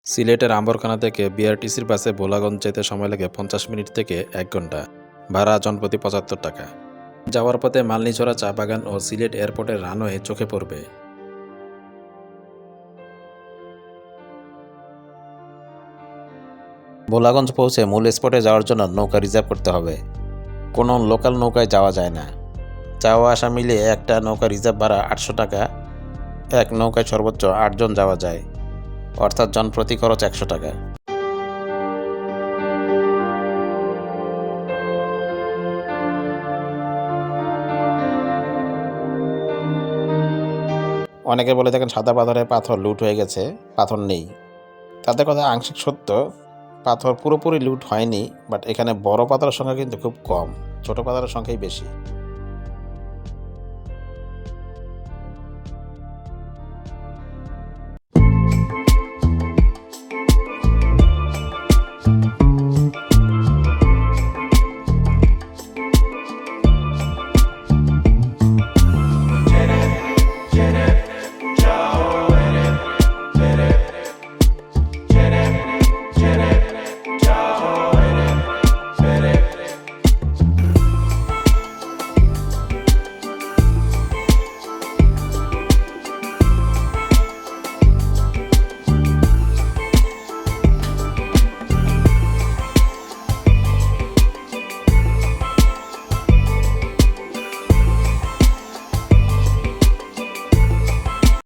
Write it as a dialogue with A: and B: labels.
A: সিলেটের আম্বরখানা থেকে বিআরটিসির বাসে ভোলাগঞ্জ যেতে সময় লাগে 50 মিনিট থেকে 1 ঘন্টা। ভাড়া জনপ্রতি 75 টাকা। যাওয়ার পথে মালনীছড়া চা বাগান ও সিলেট এয়ারপোর্টের রানওয়ে চোখে পড়বে। ভোলাগঞ্জ পৌঁছে মূল স্পটে যাওয়ার জন্য নৌকা রিজার্ভ করতে হবে। কোনো লোকাল নৌকায় যাওয়া যায় না। যাওয়া আসা মিলিয়ে একটা নৌকা রিজার্ভ ভাড়া 800 টাকা। এক নৌকায় সর্বোচ্চ 8 জন যাওয়া যায়, অর্থাৎ জনপ্রতি খরচ 100 টাকা। অনেকে বলে থাকেন সাদা পাথরে পাথর লুট হয়ে গেছে, পাথর নেই। তাদের কথা আংশিক সত্য, পাথর পুরোপুরি লুট হয়নি, বাট এখানে বড় পাথরের সংখ্যা কিন্তু খুব কম, ছোট পাথরের সংখ্যাই বেশি।